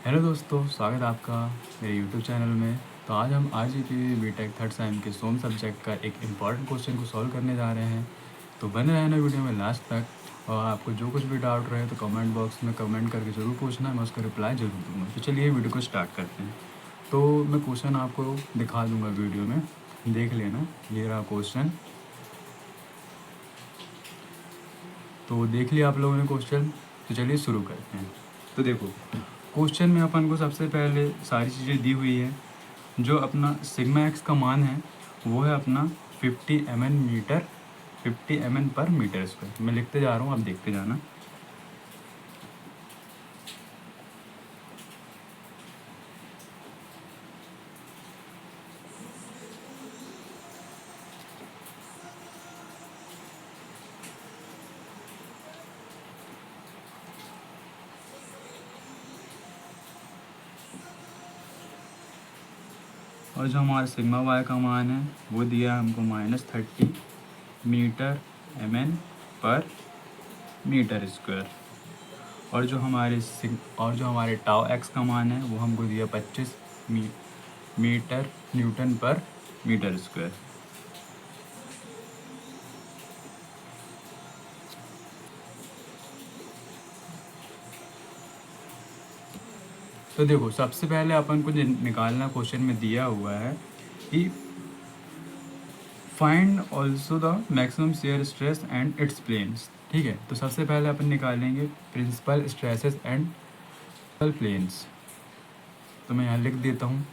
Hello दोस्तों, स्वागत है आपका मेरे यूट्यूब चैनल में। तो आज हम आरजीपी बीटेक थर्ड सेम के सोम सब्जेक्ट का एक इम्पॉर्टेंट क्वेश्चन को सॉल्व करने जा रहे हैं। तो बने रहना वीडियो में लास्ट तक। और आपको जो कुछ भी डाउट रहे तो कमेंट बॉक्स में कमेंट करके ज़रूर पूछना, मैं उसका रिप्लाई ज़रूर दूँगा। तो चलिए वीडियो को स्टार्ट करते हैं। तो मैं क्वेश्चन आपको दिखा दूँगा वीडियो में, देख लेना। ये रहा क्वेश्चन। तो देख लिया आप लोगों ने क्वेश्चन, तो चलिए शुरू करते हैं। तो देखो, क्वेश्चन में अपन को सबसे पहले सारी चीज़ें दी हुई है। जो अपना सिग्मा एक्स का मान है वो है अपना 50 mn मीटर, 50 mn पर मीटर स्क्वायर। मैं लिखते जा रहा हूँ, आप देखते जाना। और जो हमारा सिग्मा वाई का मान है वो दिया है हमको -30 मीटर mn पर मीटर स्क्वायर। और जो हमारे टाउ एक्स का मान है वो हमको दिया 25 मीटर न्यूटन पर मीटर स्क्वायर। तो देखो, सबसे पहले अपन को निकालना क्वेश्चन में दिया हुआ है कि find also the maximum shear stress and its planes. ठीक है, तो सबसे पहले अपन निकालेंगे प्रिंसिपल स्ट्रेसेस एंड प्लेन्स। तो मैं यहाँ लिख देता हूँ।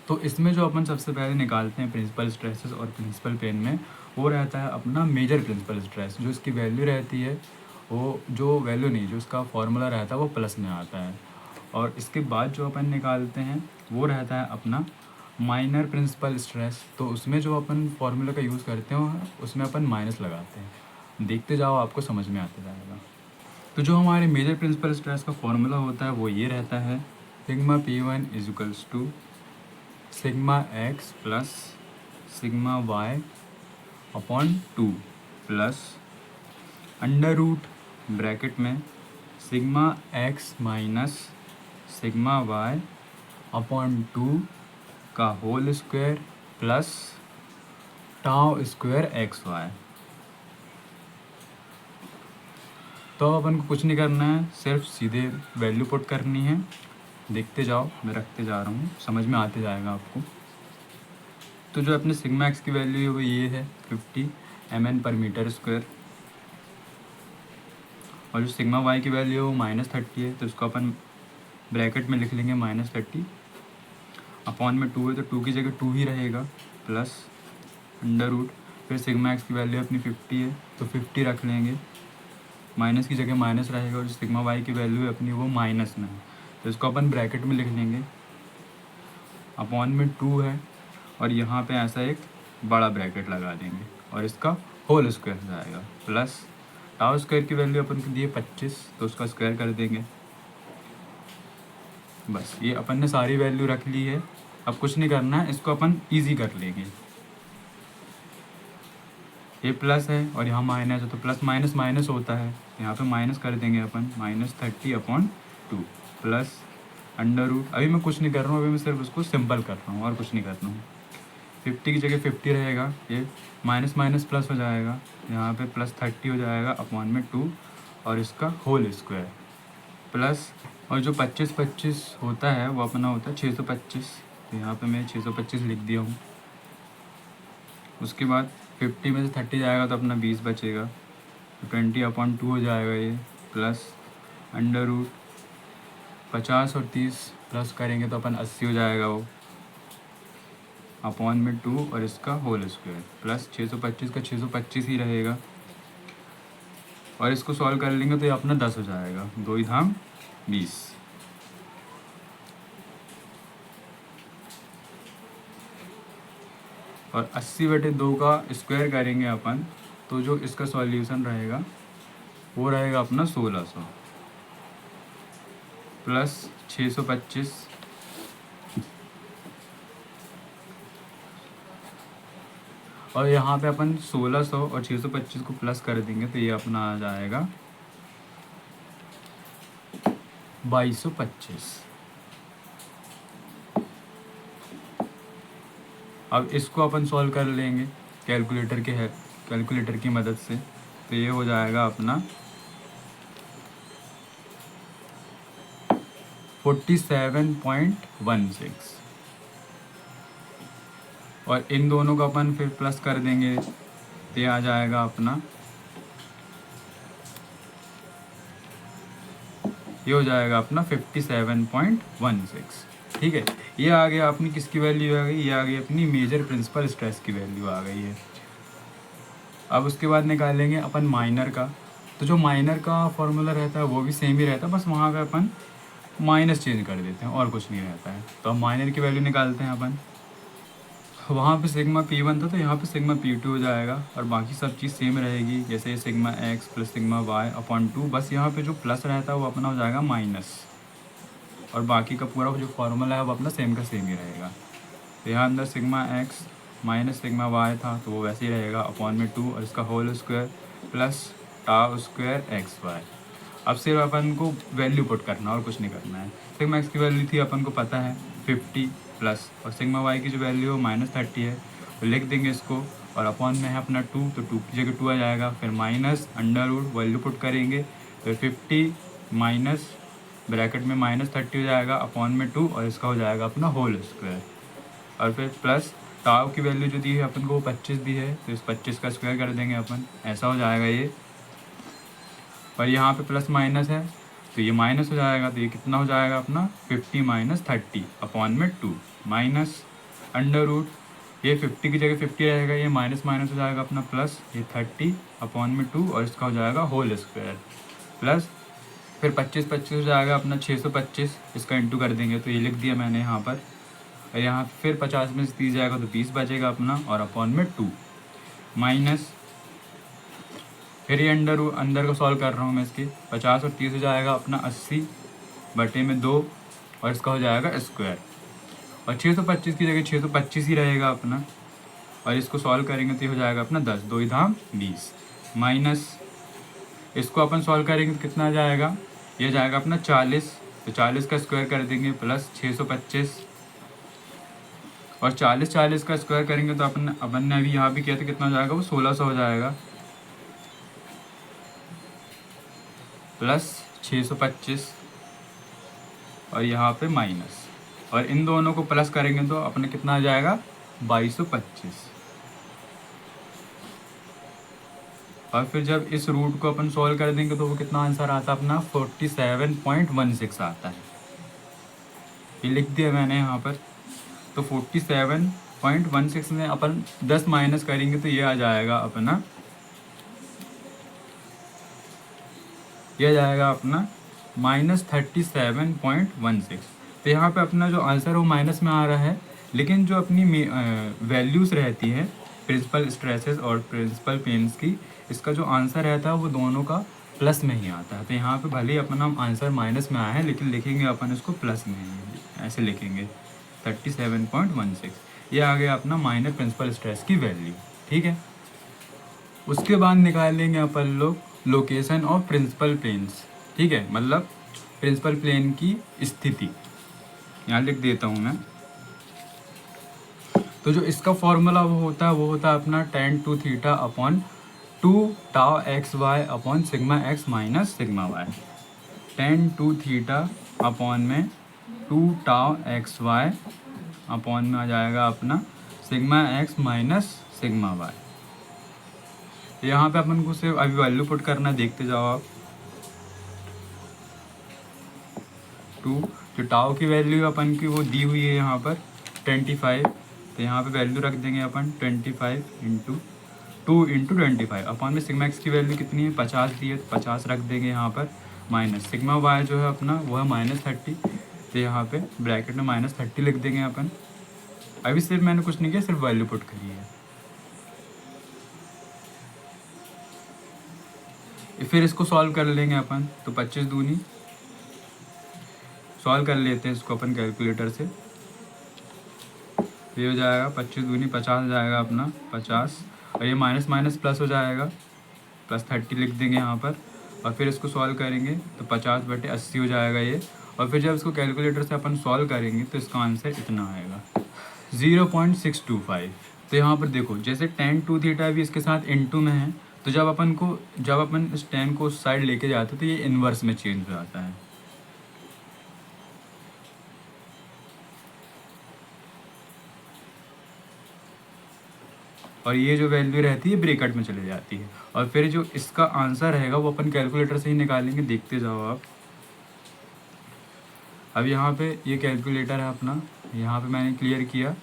तो इसमें जो अपन सबसे पहले निकालते हैं प्रिंसिपल स्ट्रेसेस और प्रिंसिपल प्लेन में, वो रहता है अपना मेजर प्रिंसिपल स्ट्रेस। जो इसकी वैल्यू रहती है वो, जो वैल्यू नहीं, जो इसका फॉर्मूला रहता है वो प्लस में आता है। और इसके बाद जो अपन निकालते हैं वो रहता है अपना माइनर प्रिंसिपल स्ट्रेस। तो उसमें जो अपन फॉर्मूला का यूज़ करते हैं उसमें अपन माइनस लगाते हैं। देखते जाओ, आपको समझ में आते जाएगा। तो जो हमारे मेजर प्रिंसिपल स्ट्रेस का फॉर्मूला होता है वो ये रहता है, sigma P1 equals to sigma X plus sigma Y upon 2 plus under root bracket में sigma x minus sigma Y upon 2 का whole square plus tau square X Y. तो अपन को कुछ नहीं करना है, सिर्फ सीधे वैल्यू पुट करनी है। देखते जाओ, मैं रखते जा रहा हूँ, समझ में आते जाएगा आपको। तो जो अपने सिग्मा एक्स की वैल्यू है वो ये है 50 mn पर मीटर स्क्वायर। और जो सिग्मा वाई की वैल्यू है वो -30 है, तो इसको अपन ब्रैकेट में लिख लेंगे -30 अपॉन में 2 है तो 2 की जगह 2 ही रहेगा, प्लस अंडर रूट। फिर सिग्मा एक्स की वैल्यू अपनी 50 है तो 50 रख लेंगे, माइनस की जगह माइनस रहेगा। और जो सिग्मा वाई की वैल्यू है अपनी वो माइनस में है, तो इसको अपन ब्रैकेट में लिख लेंगे। अपॉन में 2 है और यहाँ पे ऐसा एक बड़ा ब्रैकेट लगा देंगे और इसका होल स्क्वायर हो जाएगा, प्लस टाउ स्क्वायर की वैल्यू अपन को दिए 25, तो उसका स्क्वायर कर देंगे। बस, ये अपन ने सारी वैल्यू रख ली है। अब कुछ नहीं करना है, इसको अपन इजी कर लेंगे। ये प्लस है और यहाँ माइनस है, तो प्लस माइनस माइनस होता है, यहाँ पे माइनस कर देंगे अपन -30 अपॉन 2 प्लस अंडर रूट। अभी मैं कुछ नहीं कर रहा हूँ, अभी मैं सिर्फ उसको सिंपल कर रहा हूँ और कुछ नहीं कर रहा हूँ। 50 की जगह 50 रहेगा, ये माइनस माइनस प्लस हो जाएगा, यहाँ पे +30 हो जाएगा अपॉन में 2 और इसका होल स्क्वायर प्लस। और जो 25 होता है वो अपना होता है 625, तो यहाँ पे मैं 625 लिख दिया हूँ। उसके बाद 50 में से 30 जाएगा तो अपना 20 बचेगा, तो 20/2 हो जाएगा ये, प्लस अंडर रूट 50 और 30 प्लस करेंगे तो अपन 80 हो जाएगा वो, अपॉन में 2 और इसका होल स्क्वायर प्लस 625 का 625 ही रहेगा। और इसको सॉल्व कर लेंगे तो ये अपना 10 हो जाएगा, 2 धाम 20। और 80/2 का स्क्वायर करेंगे अपन, तो जो इसका सॉल्यूशन रहेगा वो रहेगा अपना 1600 प्लस 625 और यहाँ पे अपन 1600 और 625 को प्लस कर देंगे तो ये अपना आ जाएगा 2225। अब इसको अपन सॉल्व कर लेंगे कैलकुलेटर की मदद से। तो ये हो जाएगा अपना 47.16, और इन दोनों को अपन फिर प्लस कर देंगे तो ये आ जाएगा अपना, ये हो जाएगा अपना 57.16। ठीक है, ये आ गया अपनी किसकी वैल्यू आ गई, ये आ गई अपनी मेजर प्रिंसिपल स्ट्रेस की वैल्यू आ गई है। अब उसके बाद निकालेंगे अपन माइनर का। तो जो माइनर का फॉर्मूला रहता है वो भी सेम ही रहता है, बस वहाँ पे अपन माइनस चेंज कर देते हैं और कुछ नहीं रहता है। तो अब माइनर की वैल्यू निकालते हैं अपन। वहाँ पे सिग्मा P1 था तो यहाँ पे सिग्मा P2 हो जाएगा, और बाकी सब चीज़ सेम रहेगी, जैसे sigma x plus sigma y upon 2, बस यहाँ पे जो प्लस रहता है वो अपना हो जाएगा माइनस, और बाकी का पूरा जो फॉर्मूला है वो अपना सेम का सेम ही रहेगा। तो यहाँ अंदर sigma x minus sigma y था तो वो वैसे ही रहेगा अपॉन में 2, और इसका whole square plus tau square XY। अब सिर्फ अपन को वैल्यू पुट करना और कुछ नहीं करना है। सिग्मा x की वैल्यू थी अपन को पता है 50 प्लस, और सिग्मा y की जो वैल्यू है -30 है, तो लिख देंगे इसको, और अपॉन में है अपना 2, तो 2 की जगह 2 आ जाएगा, फिर minus under root value put करेंगे, फिर 50 माइनस ब्रैकेट में -30 हो जाएगा अपॉन में 2, और इसका हो जाएगा अपना होल स्क्वायर, और फिर प्लस टाउ की वैल्यू जो दी है अपन को वो 25 दी है, तो इस 25 का स्क्वायर कर देंगे अपन, ऐसा हो जाएगा ये। और यहाँ पे प्लस माइनस है तो ये माइनस हो जाएगा, तो ये कितना हो जाएगा अपना 50 माइनस 30 अपॉन में 2 माइनस अंडर रूट, ये 50 की जगह 50 रहेगा, ये माइनस माइनस हो जाएगा अपना प्लस, ये 30 अपॉन में 2, और इसका हो जाएगा होल स्क्वायर, प्लस फिर 25 हो जाएगा अपना 625, इसका इंटू कर देंगे, तो ये लिख दिया मैंने यहाँ पर, और यहाँ फिर 50 में से 30 जाएगा तो 20 बचेगा अपना, और अपॉन में 2 माइनस, फिर ये अंदर को सॉल्व कर रहा हूँ मैं इसकी, 50 और 30 हो जाएगा अपना 80 बटे में 2, और इसका हो जाएगा स्क्वायर, और 625 की जगह 625 ही रहेगा अपना, और इसको सॉल्व करेंगे तो ये हो जाएगा अपना 10, 2 धाम 20 माइनस, इसको अपन सॉल्व करेंगे तो कितना आ जाएगा, ये जाएगा अपना 40, तो 40 का स्क्वायर कर देंगे प्लस 625, और 40 का स्क्वायर करेंगे तो अपन ने अभी यहाँ भी किया था, कितना हो जाएगा वो 1600 हो जाएगा, प्लस 625, और यहाँ पे माइनस, और इन दोनों को प्लस करेंगे तो अपने कितना आ जाएगा 2225, और फिर जब इस रूट को अपन सॉल्व कर देंगे तो वो कितना आंसर आता है अपना 47.16 आता है, ये लिख दिया मैंने यहाँ पर। तो 47.16 में अपन 10 माइनस करेंगे तो ये आ जाएगा अपना, यह जाएगा अपना -37.16। तो यहाँ पे अपना जो आंसर है वो माइनस में आ रहा है, लेकिन जो अपनी वैल्यूज़ रहती हैं प्रिंसिपल स्ट्रेसेस और प्रिंसिपल पेन्स की, इसका जो आंसर रहता है वो दोनों का प्लस में ही आता है। तो यहाँ पे भले ही अपना आंसर माइनस में आया है, लेकिन लिखेंगे अपन इसको प्लस में ही, ऐसे लिखेंगे 37.16। ये आ गया अपना माइनर प्रिंसिपल स्ट्रेस की वैल्यू। ठीक है, उसके बाद निकालेंगे अपन लोग लोकेशन ऑफ प्रिंसिपल प्लेन्स। ठीक है, मतलब प्रिंसिपल प्लेन की स्थिति यहाँ लिख देता हूँ मैं। तो जो इसका फॉर्मूला वो होता है अपना tan 2 theta upon 2 tau x y upon sigma x minus sigma y. tan 2 theta upon में 2 टाउ एक्स वाई अपॉन में आ जाएगा अपना sigma x minus sigma y. यहाँ पे अपन को सिर्फ अभी वैल्यू पुट करना, देखते जाओ आप। 2 जो टाउ की वैल्यू अपन की वो दी हुई है यहाँ पर 25, तो यहाँ पे वैल्यू रख देंगे अपन 25 इंटू 2 इंटू 25 अपॉन में सिग्मा एक्स की वैल्यू कितनी है 50 दी है, तो 50 रख देंगे यहाँ पर, माइनस सिग्मा वाई जो है अपना वो है -30, तो यहाँ पे ब्रैकेट में -30 लिख देंगे अपन। अभी सिर्फ मैंने कुछ नहीं किया, सिर्फ वैल्यू पुट करी है। फिर इसको सॉल्व कर लेंगे अपन, तो 25 दूनी सॉल्व कर लेते हैं इसको अपन कैलकुलेटर से। ये हो जाएगा 25 दूनी 50 हो जाएगा अपना 50, और ये माइनस माइनस प्लस हो जाएगा, +30 लिख देंगे यहाँ पर, और फिर इसको सॉल्व करेंगे तो 50/80 हो जाएगा ये। और फिर जब इसको कैलकुलेटर से अपन सॉल्व करेंगे तो इसका आंसर इतना आएगा 0.625। तो यहाँ पर देखो जैसे tan 2 थीटा भी इसके साथ इनटू में है, तो जब अपन इस tan को उस साइड लेके जाते हैं तो ये इन्वर्स में चेंज हो जाता है। और ये जो वैल्यू रहती है ब्रैकेट में चले जाती है। और फिर जो इसका आंसर रहेगा वो अपन कैलकुलेटर से ही निकालेंगे, देखते जाओ आप। अब यहाँ पे ये कैलकुलेटर है अपना, यहाँ पे मैंने क्लियर किया।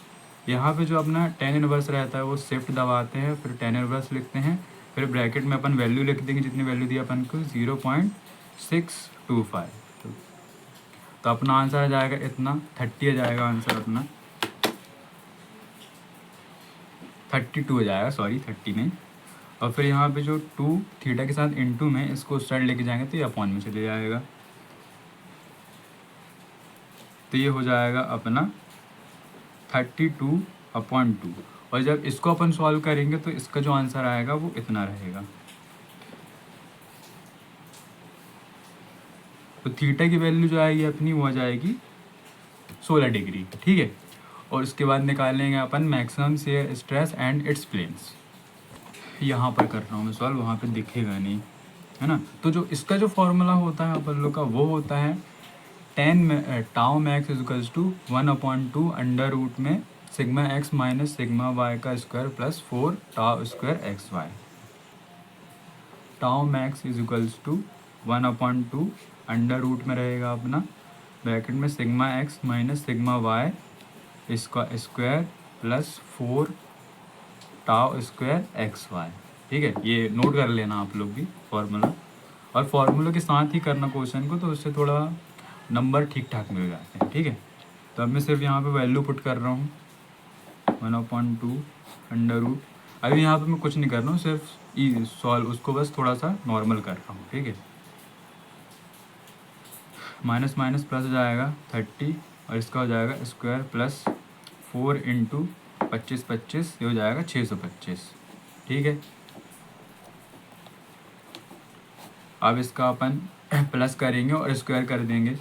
यहाँ पे जो अपना tan इनवर्स रहता है वो शिफ्ट दबाते हैं, फिर tan इनवर्स लिखते हैं, फिर ब्रैकेट में अपन वैल्यू लिख देंगे जितनी वैल्यू दी अपन को 0.625। तो अपना आंसर आ जाएगा इतना 30 आ जाएगा आंसर अपना, 32 हो जाएगा, सॉरी 30 नहीं। और फिर यहाँ पे जो 2 थीटा के साथ इनटू में इसको उस साइड लेके जाएंगे तो ये अपॉन में चले जाएगा। तो ये हो जाएगा अपना 32/2। और जब इसको अपन सॉल्व करेंगे तो इसका जो आंसर आएगा वो इतना रहेगा। तो थीटा की वैल्यू जो आएगी अपनी वो आ जाएगी 16 डिग्री, ठीक है। और उसके बाद निकालेंगे अपन maximum shear stress and its planes. यहाँ पर कर रहा हूँ मैं सॉल्व, वहाँ पे दिखेगा नहीं, है ना। तो जो इसका जो फॉर्मूला होता है अपन लोग का वो होता है tau max equals to 1/2 under root में sigma x minus sigma Y का square plus 4 tau square X Y. Tau max is equals to 1/2 under root में रहेगा अपना ब्रैकेट में sigma x minus sigma Y इसका square plus 4 tau square X Y, ठीक है। ये नोट कर लेना आप लोग भी फॉर्मूला, और फॉर्मूला के साथ ही करना क्वेश्चन को, तो उससे थोड़ा नंबर ठीक ठाक मिल जाते हैं, ठीक है। तो अब मैं सिर्फ यहाँ पे वैल्यू पुट कर रहा हूँ 1/2 अंडर रूट। अभी यहाँ पे मैं कुछ नहीं कर रहा हूँ, सिर्फ सॉल्व उसको बस थोड़ा सा नॉर्मल कर रहा हूँ, ठीक है। माइनस माइनस प्लस हो जाएगा 30 और इसका हो जाएगा स्क्वायर प्लस 4 इंटू 25 ये हो जाएगा 625, ठीक है। अब इसका अपन प्लस करेंगे और स्क्वायर कर देंगे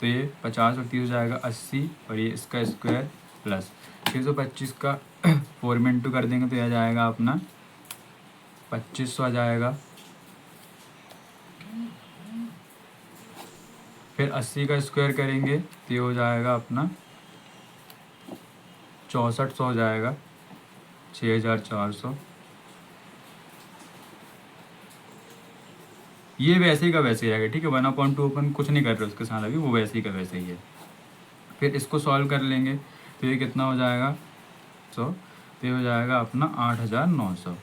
तो ये 50 और 30 हो जाएगा 80, और ये इसका स्क्वायर प्लस 625 का 4 में इंटू कर देंगे तो यह जाएगा अपना 2500 आ जाएगा। फिर 80 का स्क्वायर करेंगे तो ये हो जाएगा अपना 6400 हो जाएगा, 6400। ये वैसे ही का वैसे ही रहेगा, ठीक है। 1/2 अपन कुछ नहीं कर रहे उसके साथ अभी, वो वैसे ही का वैसे ही है। फिर इसको सॉल्व कर लेंगे तो ये कितना हो जाएगा 100, तो ये हो जाएगा अपना 8900।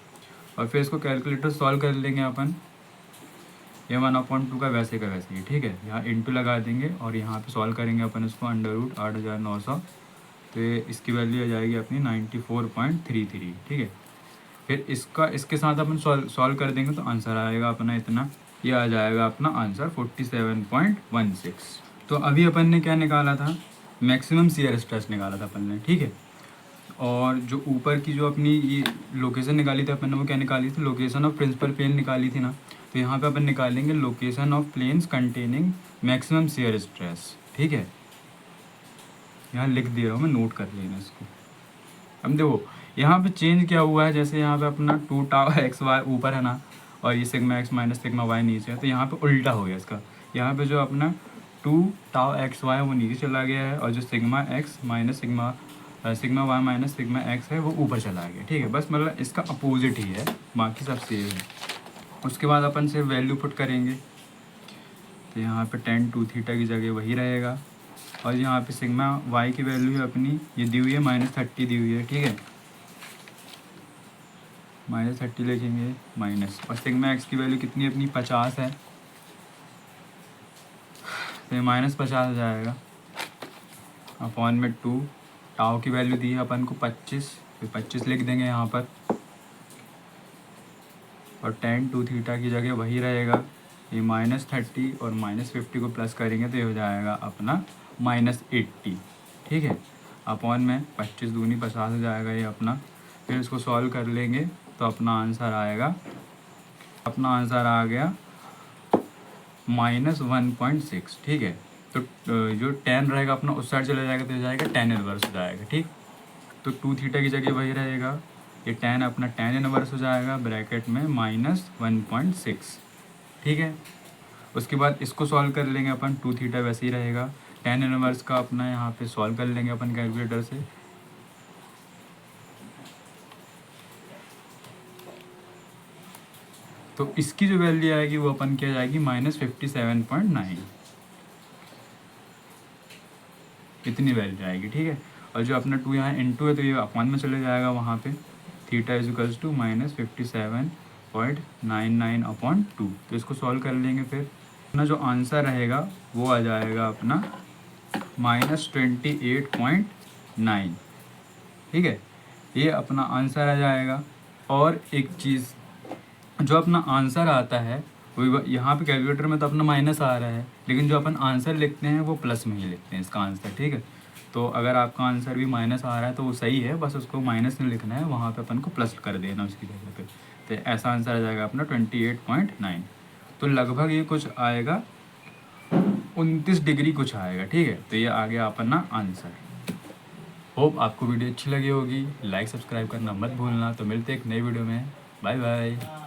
और फिर इसको कैलकुलेटर सॉल्व कर लेंगे अपन, ये 1/2 का वैसे ही, ठीक है। यहाँ इंटू लगा देंगे और यहाँ पे सॉल्व करेंगे अपन इसको अंडर रूट 8900, तो ये इसकी वैल्यू आ जाएगी अपनी 94.33, ठीक है। फिर इसके साथ अपन सॉल्व कर देंगे तो आंसर आएगा अपना इतना, ये आ जाएगा अपना आंसर 47.16। तो अभी अपन ने क्या निकाला था, मैक्सिमम शियर स्ट्रेस निकाला था अपन ने, ठीक है। और जो ऊपर की जो अपनी ये लोकेशन निकाली थी अपन ने वो क्या निकाली थी, लोकेशन ऑफ प्रिंसिपल प्लेन निकाली थी ना। तो यहाँ पे अपन निकालेंगे location of planes containing maximum shear stress, ठीक है। यहाँ लिख दे रहा हूँ मैं, नोट कर लेना इसको। अब देखो यहाँ पे चेंज क्या हुआ है, जैसे यहाँ पे अपना 2 टाउ एक्स वाई ऊपर है ना, और ये sigma x minus sigma y नीचे है, तो यहाँ पे उल्टा हो गया इसका। यहाँ पे जो अपना 2 टाउ एक्स वाई वो नीचे चला गया है, और जो sigma x minus sigma y minus sigma x है वो ऊपर चला गया, ठीक है। बस मतलब इसका अपोजिट ही है, बाकी सब सेम है। उसके बाद अपन सिर्फ वैल्यू पुट करेंगे तो यहाँ पे tan 2 थीटा की जगह वही रहेगा, और यहाँ पे सिग्मा वाई की वैल्यू है अपनी ये दी हुई है -30 दी हुई है, ठीक है। -30 लिखेंगे माइनस, और सिग्मा एक्स की वैल्यू कितनी अपनी 50 है, तो ये -50 हो जाएगा अपॉन में 2। टाउ की वैल्यू दी है अपन को 25, फिर 25 लिख देंगे यहाँ पर, और tan 2 थीटा की जगह वही रहेगा, ये -30 और -50 को प्लस करेंगे तो ये हो जाएगा अपना -80, ठीक है। अपॉन में 25 दूनी 50 हो जाएगा ये अपना। फिर इसको सॉल्व कर लेंगे तो अपना आंसर आ गया -1.6, ठीक है। तो जो tan रहेगा अपना उस साइड चला जाएगा तो हो जाएगा tan इनवर्स हो जाएगा, ठीक। तो 2 थीटा की जगह वही रहेगा, ये tan अपना tan इनवर्स हो जाएगा ब्रैकेट में -1.6, ठीक है। उसके बाद इसको सॉल्व कर लेंगे अपन, 2 थीटा वैसे ही रहेगा, tan इनवर्स का अपना यहाँ पे सॉल्व कर लेंगे अपन कैलकुलेटर से। तो इसकी जो वैल्यू आएगी वो अपन क्या जाएगी -57.9, इतनी वैल्यू आएगी, ठीक है। और जो अपना 2 यहाँ इंटू है तो ये अपॉन में चले जाएगा वहाँ पे, थीटा इजिकल्स टू -57.99/2। तो इसको सॉल्व कर लेंगे, फिर अपना जो आंसर रहेगा वो आ जाएगा अपना -28.9, ठीक है। ये अपना आंसर आ जाएगा। और एक चीज़, जो अपना आंसर आता है वो यहाँ पे कैलकुलेटर में तो अपना माइनस आ रहा है, लेकिन जो अपन आंसर लिखते हैं वो प्लस में ही लिखते हैं इसका आंसर, ठीक है। तो अगर आपका आंसर भी माइनस आ रहा है तो वो सही है, बस उसको माइनस नहीं लिखना है, वहाँ पे अपन को प्लस कर देना उसकी जगह पे। तो ऐसा आंसर आ जाएगा अपना 28.9। तो लगभग ये कुछ आएगा 29 डिग्री कुछ आएगा, ठीक है। तो ये आ गया अपना आंसर। होप आपको वीडियो अच्छी लगी होगी, लाइक सब्सक्राइब करना मत भूलना। तो मिलते हैं एक नई वीडियो में, बाय बाय।